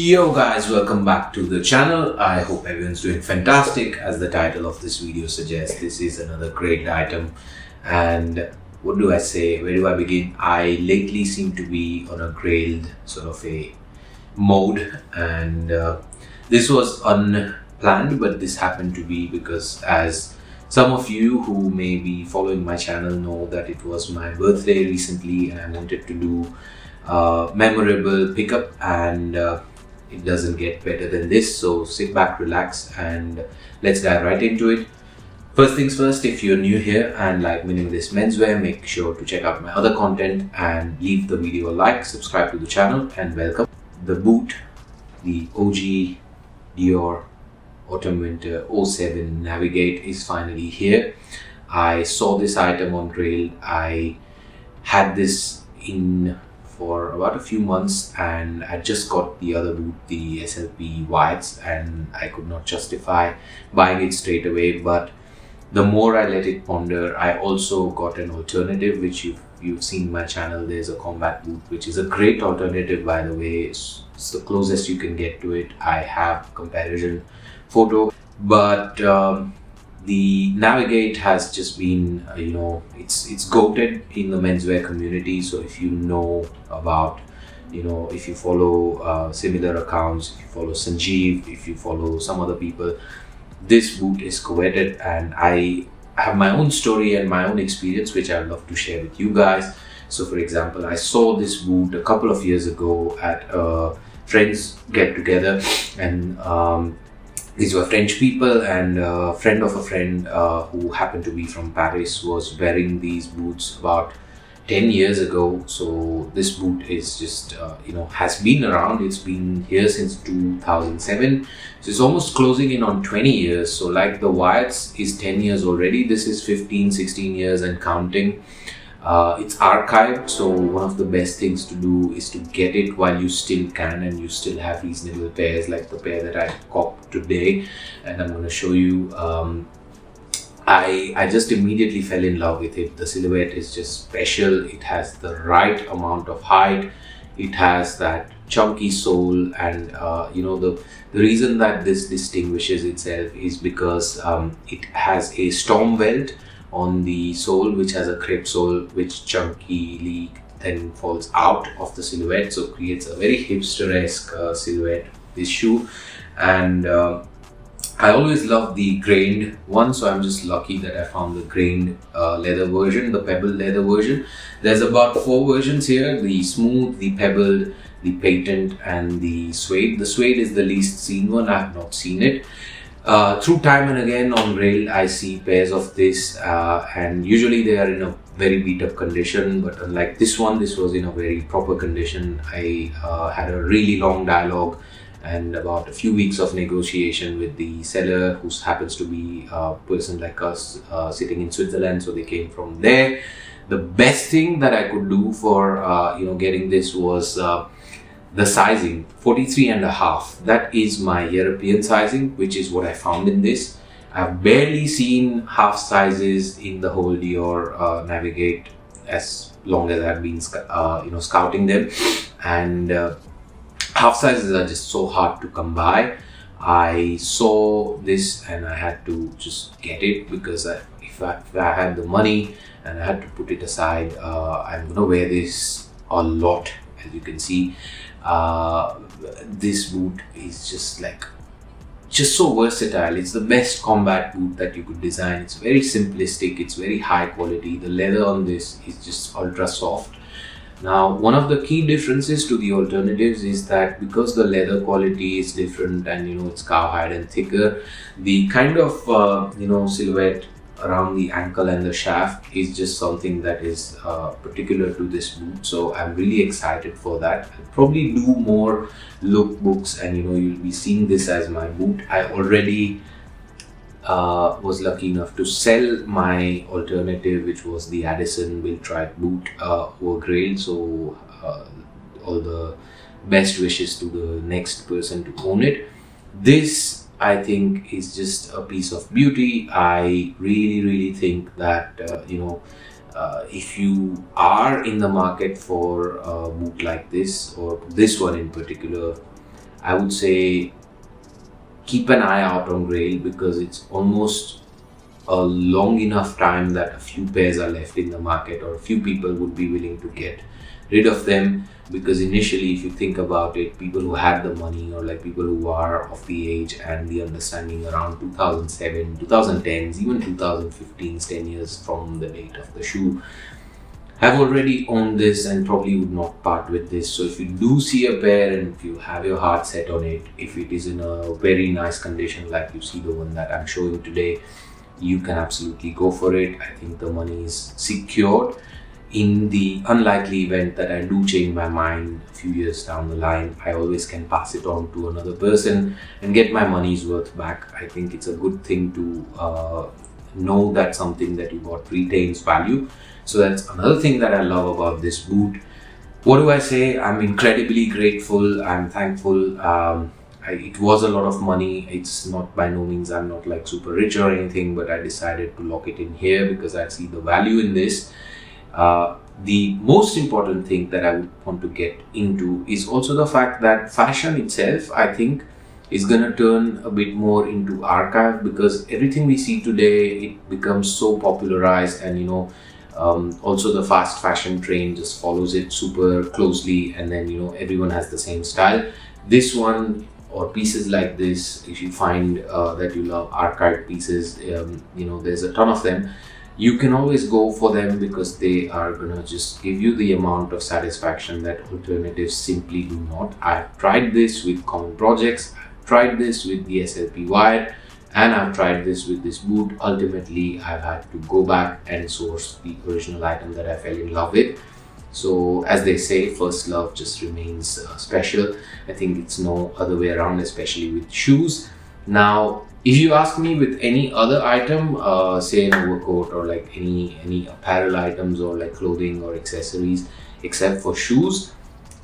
Yo guys, welcome back to the channel. I hope everyone's doing fantastic. As the title of this video suggests, this is another great item. And what do I say? Where do I begin? I lately seem to be on a Grailed sort of a mode, and this was unplanned, but this happened to be because, as some of you who may be following my channel know, that it was my birthday recently and I wanted to do memorable pickup, and it doesn't get better than this. So sit back, relax, and let's dive right into it. First things first, if you're new here and like minimalist menswear, make sure to check out my other content and leave the video a like, subscribe to the channel, and welcome. The boot, the OG Dior Autumn Winter 07 Navigate is finally here. I saw this item on Grailed. I had this in for about a few months, and I just got the other boot, the SLP whites, and I could not justify buying it straight away. But the more I let it ponder, I also got an alternative, which you've seen in my channel. There's a combat boot, which is a great alternative, by the way. It's the closest you can get to it. I have comparison photo, but the Navigate has just been, it's goated in the menswear community. So if you know about, if you follow similar accounts, if you follow Sanjeev, if you follow some other people, this boot is coveted. And I have my own story and my own experience, which I'd love to share with you guys. So for example, I saw this boot a couple of years ago at a friends get together, and these were French people, and a friend of a friend who happened to be from Paris was wearing these boots about 10 years ago. So this boot is just, has been around. It's been here since 2007. So it's almost closing in on 20 years. So like the whites is 10 years already. This is 15, 16 years and counting. It's archived, so one of the best things to do is to get it while you still can and you still have reasonable pairs, like the pair that I copped today, and I'm going to show you. I just immediately fell in love with it. The silhouette is just special. It has the right amount of height. It has that chunky sole, and the reason that this distinguishes itself is because it has a storm welt on the sole, which has a crepe sole, which chunkily then falls out of the silhouette, so creates a very hipster-esque silhouette, this shoe. And I always love the grained one, so I'm just lucky that I found the grained leather version, the pebbled leather version. There's about 4 versions here: the smooth, the pebbled, the patent, and the suede. The suede is the least seen one. I have not seen it. Through time and again on Grailed, I see pairs of this, and usually they are in a very beat up condition, but unlike this one, this was in a very proper condition. I had a really long dialogue and about a few weeks of negotiation with the seller, who happens to be a person like us sitting in Switzerland, so they came from there. The best thing that I could do for getting this was the sizing, 43.5. That is my European sizing, which is what I found in this. I've barely seen half sizes in the whole Dior Navigate as long as I've been scouting them, and half sizes are just so hard to come by. I saw this and I had to just get it, because if I had the money and I had to put it aside, I'm gonna wear this a lot. As you can see, this boot is just so versatile. It's the best combat boot that you could design. It's very simplistic, it's very high quality. The leather on this is just ultra soft. Now, one of the key differences to the alternatives is that because the leather quality is different and it's cowhide and thicker, the kind of silhouette around the ankle and the shaft is just something that is particular to this boot. So I'm really excited for that. I'll probably do more lookbooks, and you'll be seeing this as my boot. I already was lucky enough to sell my alternative, which was the Addison Will Try It boot over Grailed. So all the best wishes to the next person to own it. This, I think, is just a piece of beauty. I really think that if you are in the market for a boot like this, or this one in particular, I would say keep an eye out on Grail, because it's almost a long enough time that a few pairs are left in the market, or a few people would be willing to get rid of them. Because initially, if you think about it, people who had the money, or like people who are of the age and the understanding around 2007, 2010s, even 2015s, 10 years from the date of the shoe, have already owned this and probably would not part with this. So if you do see a pair and if you have your heart set on it, if it is in a very nice condition like you see the one that I'm showing today, you can absolutely go for it. I think the money is secured. In the unlikely event that I do change my mind a few years down the line, I always can pass it on to another person and get my money's worth back. I think it's a good thing to know that something that you bought retains value. So that's another thing that I love about this boot. What do I say? I'm incredibly grateful. I'm thankful. It was a lot of money. It's not, by no means, I'm not like super rich or anything, but I decided to lock it in here because I see the value in this. The most important thing that I would want to get into is also the fact that fashion itself, I think, is going to turn a bit more into archive, because everything we see today, it becomes so popularized, and also the fast fashion train just follows it super closely, and then everyone has the same style. This one, or pieces like this, if you find that you love archive pieces, there's a ton of them. You can always go for them because they are gonna just give you the amount of satisfaction that alternatives simply do not. I've tried this with common projects, I've tried this with the SLP wire, and I've tried this with this boot. Ultimately, I've had to go back and source the original item that I fell in love with. So as they say, first love just remains special. I think it's no other way around, especially with shoes. Now, if you ask me with any other item, say an overcoat or like any apparel items or like clothing or accessories, except for shoes,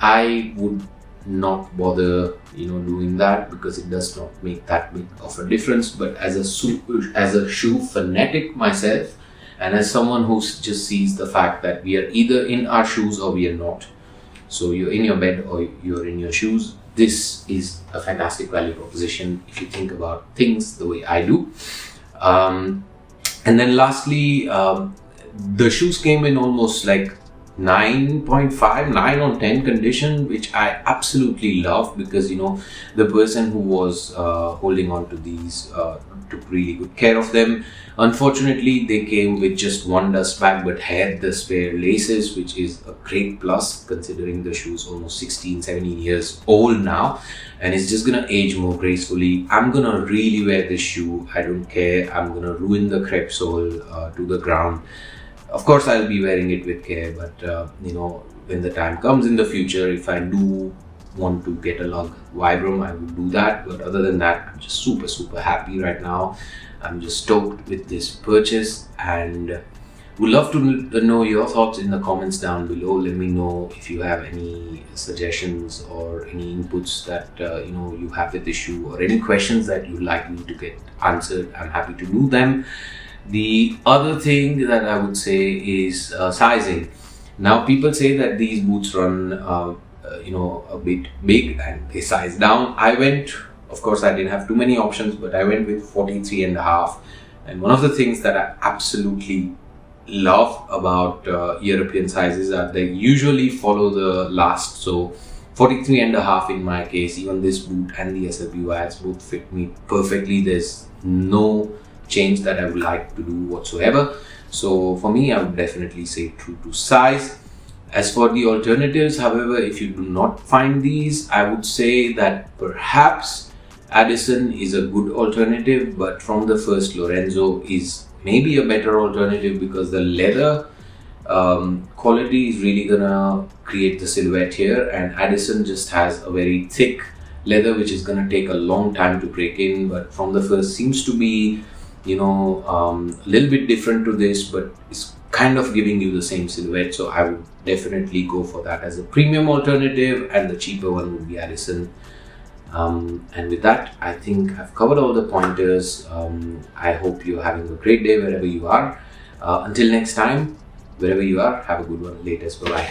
I would not bother doing that, because it does not make that big of a difference. But as a shoe fanatic myself, and as someone who just sees the fact that we are either in our shoes or we are not, so you're in your bed or you're in your shoes, this is a fantastic value proposition if you think about things the way I do. And then lastly, the shoes came in almost like 9.5, 9 on 10 condition, which I absolutely love, because the person who was holding on to these took really good care of them. Unfortunately, they came with just one dust bag but had the spare laces, which is a great plus considering the shoe is almost 16, 17 years old now, and it's just gonna age more gracefully. I'm gonna really wear this shoe, I don't care. I'm gonna ruin the crepe sole to the ground. Of course, I'll be wearing it with care, but when the time comes in the future, if I do want to get a lug Vibram, I will do that. But other than that, I'm just super happy right now. I'm just stoked with this purchase, and would love to know your thoughts in the comments down below. Let me know if you have any suggestions or any inputs that you have with the shoe, or any questions that you'd like me to get answered. I'm happy to do them. The other thing that I would say is sizing. Now, people say that these boots run a bit big and they size down. I went, of course I didn't have too many options, but I went with 43.5. And one of the things that I absolutely love about European sizes are they usually follow the last. So 43.5 in my case, even this boot and the SLP wires both fit me perfectly. There's no change that I would like to do whatsoever. So for me, I would definitely say true to size. As for the alternatives, however, if you do not find these, I would say that perhaps Addison is a good alternative, but from the first, Lorenzo is maybe a better alternative, because the leather quality is really gonna create the silhouette here, and Addison just has a very thick leather which is gonna take a long time to break in. But from the first seems to be a little bit different to this, but it's kind of giving you the same silhouette. So I would definitely go for that as a premium alternative, and the cheaper one would be Addison. And with that, I think I've covered all the pointers. I hope you're having a great day wherever you are. Until next time, wherever you are, have a good one. Latest. Bye bye.